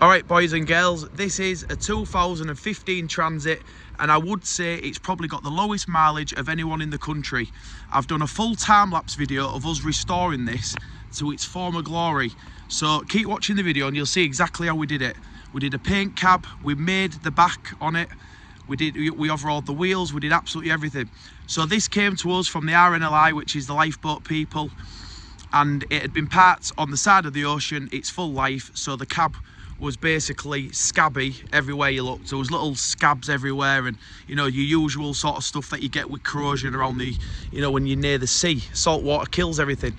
Alright boys and girls, this is a 2015 Transit and I would say it's probably got the lowest mileage of anyone in the country. I've done a full time-lapse video of us restoring this to its former glory. So keep watching the video and you'll see exactly how we did it. We did a paint cab, we made the back on it, we overhauled the wheels, we did absolutely everything. So this came to us from the RNLI, which is the lifeboat people, and it had been parked on the side of the ocean its full life, so the cab was basically scabby everywhere you looked. There was little scabs everywhere, and you know, your usual sort of stuff that you get with corrosion around the, you know, when you're near the sea. Salt water kills everything.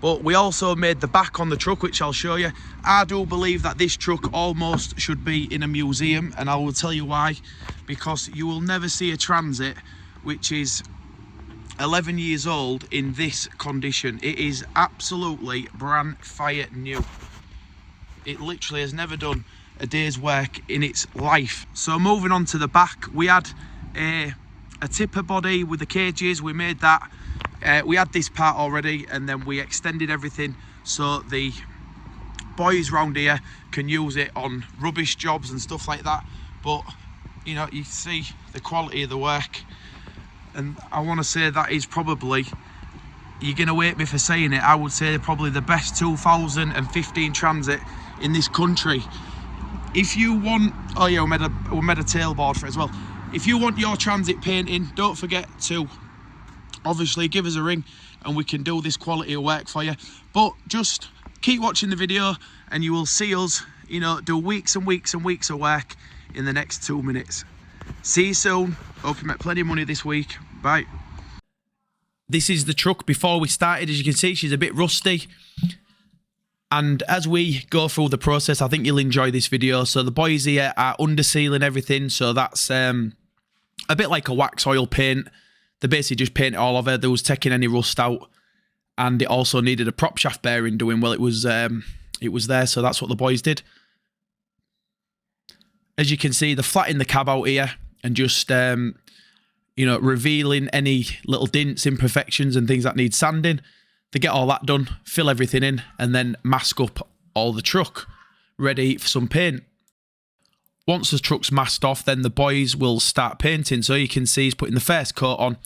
But we also made the back on the truck, which I'll show you. I do believe that this truck almost should be in a museum, and I will tell you why. Because you will never see a Transit which is 11 years old in this condition. It is absolutely brand fire new. It literally has never done a day's work in its life. So moving on to the back, we had a tipper body with the cages. We made that. We had this part already, and then we extended everything so the boys round here can use it on rubbish jobs and stuff like that. But you know, you see the quality of the work, and I want to say that is probably, you're gonna hate me for saying it, I would say probably the best 2015 Transit in this country. If you want, oh yeah, we made a tailboard for it as well. If you want your Transit painting, don't forget to obviously give us a ring and we can do this quality of work for you. But just keep watching the video and you will see us, you know, do weeks and weeks and weeks of work in the next 2 minutes. See you soon. Hope you make plenty of money this week. Bye. This is the truck before we started. As you can see, she's a bit rusty. And as we go through the process, I think you'll enjoy this video. So the boys here are undersealing everything. So that's a bit like a wax oil paint. They basically just paint it all over. There was taking any rust out. And it also needed a prop shaft bearing doing. Well, it was there. So that's what the boys did. As you can see, they're flattening the cab out here and just, you know, revealing any little dints, imperfections and things that need sanding. They get all that done, fill everything in, and then mask up all the truck, ready for some paint. Once the truck's masked off, then the boys will start painting. So you can see he's putting the first coat on.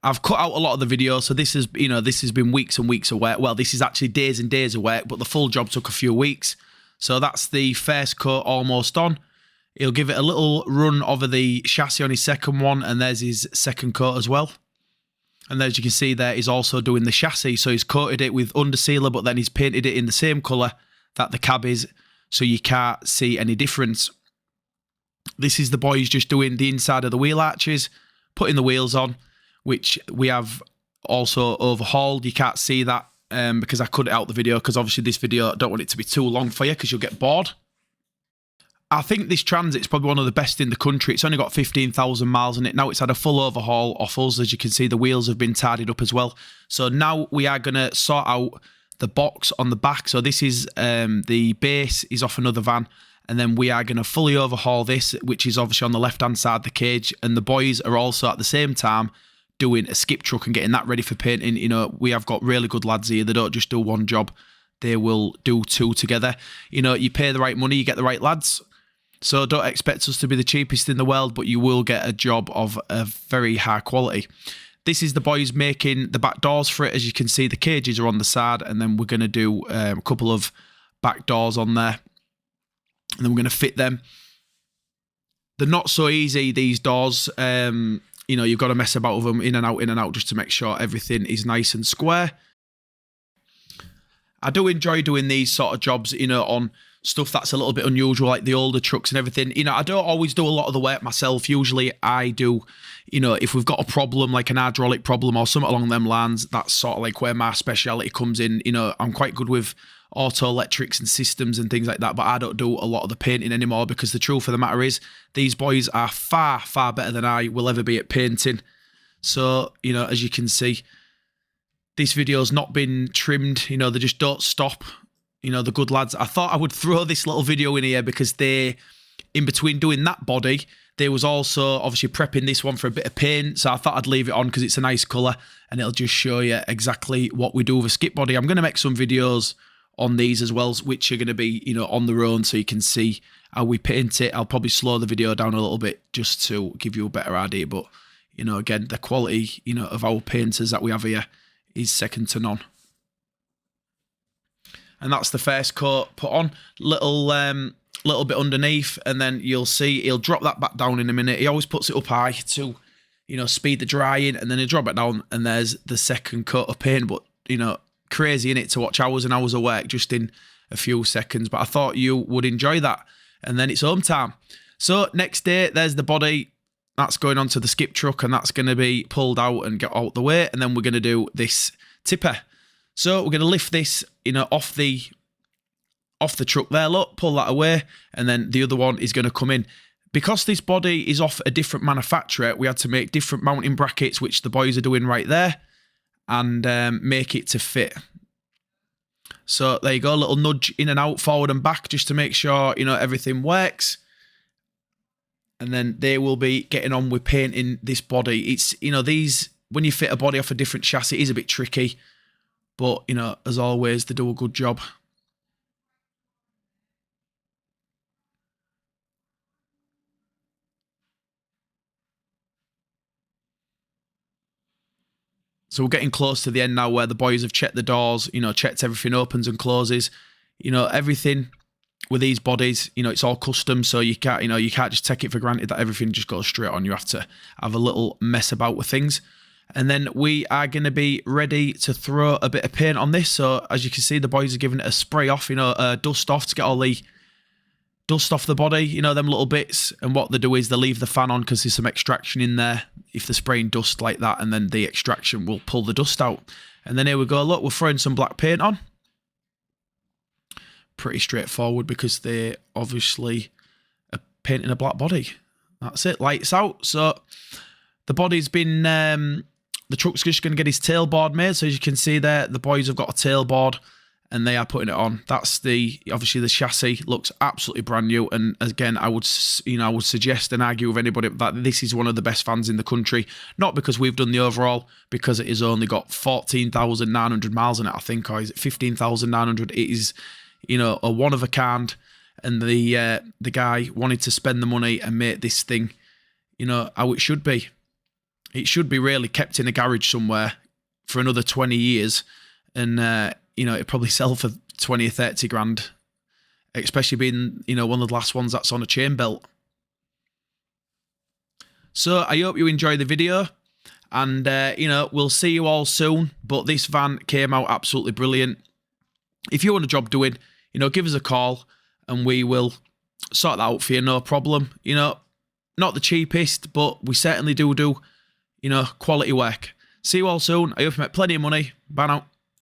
I've cut out a lot of the video, so this is, you know, this has been weeks and weeks of work. Well, this is actually days and days of work, but the full job took a few weeks. So that's the first coat almost on. He'll give it a little run over the chassis on his second one, and there's his second coat as well. And as you can see there, he's also doing the chassis. So he's coated it with undersealer, but then he's painted it in the same colour that the cab is, so you can't see any difference. This is the boys just doing the inside of the wheel arches, putting the wheels on, which we have also overhauled. You can't see that because I cut it out the video, because obviously this video, I don't want it to be too long for you because you'll get bored. I think this Transit's probably one of the best in the country. It's only got 15,000 miles in it. Now it's had a full overhaul off us. As you can see, the wheels have been tidied up as well. So now we are going to sort out the box on the back. So this is the base is off another van. And then we are going to fully overhaul this, which is obviously on the left-hand side of the cage. And the boys are also at the same time doing a skip truck and getting that ready for painting. You know, we have got really good lads here. They don't just do one job. They will do two together. You know, you pay the right money, you get the right lads. So don't expect us to be the cheapest in the world, but you will get a job of a very high quality. This is the boys making the back doors for it. As you can see, the cages are on the side, and then we're going to do a couple of back doors on there. And then we're going to fit them. They're not so easy, these doors. You know, you've got to mess about with them in and out, just to make sure everything is nice and square. I do enjoy doing these sort of jobs, you know, on stuff that's a little bit unusual, like the older trucks and everything. You know, I don't always do a lot of the work myself. Usually I do, you know, if we've got a problem, like an hydraulic problem or something along them lines, that's sort of like where my speciality comes in. You know, I'm quite good with auto electrics and systems and things like that, but I don't do a lot of the painting anymore, because the truth of the matter is these boys are far, far better than I will ever be at painting. So, you know, as you can see, this video's not been trimmed. You know, they just don't stop. You know, the good lads. I thought I would throw this little video in here because they, in between doing that body, they was also obviously prepping this one for a bit of paint. So I thought I'd leave it on because it's a nice colour and it'll just show you exactly what we do with a skip body. I'm going to make some videos on these as well, which are going to be, you know, on their own, so you can see how we paint it. I'll probably slow the video down a little bit just to give you a better idea, but, you know, again, the quality, you know, of our painters that we have here is second to none. And that's the first coat put on. Little bit underneath, and then you'll see he'll drop that back down in a minute. He always puts it up high to, you know, speed the drying, and then he'll drop it down, and there's the second coat of paint. But, you know, crazy in it to watch hours and hours of work just in a few seconds. But I thought you would enjoy that. And then it's home time. So next day, there's the body. That's going onto the skip truck, and that's going to be pulled out and get out the way. And then we're going to do this tipper. So we're going to lift this, you know, off the truck there, look, pull that away, and then the other one is going to come in. Because this body is off a different manufacturer, we had to make different mounting brackets, which the boys are doing right there, and make it to fit. So there you go, a little nudge in and out, forward and back, just to make sure, you know, everything works. And then they will be getting on with painting this body. It's, you know, these, when you fit a body off a different chassis, it is a bit tricky. But, you know, as always, they do a good job. So we're getting close to the end now, where the boys have checked the doors, you know, checked everything opens and closes. You know, everything with these bodies, you know, it's all custom, so you can't, you know, you can't just take it for granted that everything just goes straight on. You have to have a little mess about with things. And then we are going to be ready to throw a bit of paint on this. So as you can see, the boys are giving it a spray off, you know, dust off to get all the dust off the body, you know, them little bits. And what they do is they leave the fan on because there's some extraction in there if they're spraying dust like that, and then the extraction will pull the dust out. And then here we go, look, we're throwing some black paint on. Pretty straightforward because they obviously are painting a black body. That's it, lights out. So the body's been, the truck's just going to get his tailboard made. So as you can see there, the boys have got a tailboard and they are putting it on. That's obviously the chassis looks absolutely brand new. And again, I would suggest and argue with anybody that this is one of the best fans in the country. Not because we've done the overall, because it has only got 14,900 miles on it, I think, or is it 15,900? It is, you know, a one of a kind. And the guy wanted to spend the money and make this thing, you know, how it should be. It should be really kept in a garage somewhere for another 20 years. And, you know, it'd probably sell for 20 or 30 grand, especially being, you know, one of the last ones that's on a chain belt. So I hope you enjoy the video, and, you know, we'll see you all soon. But this van came out absolutely brilliant. If you want a job doing, you know, give us a call and we will sort that out for you, no problem. You know, not the cheapest, but we certainly do, you know, quality work. See you all soon. I hope you make plenty of money. Bye now.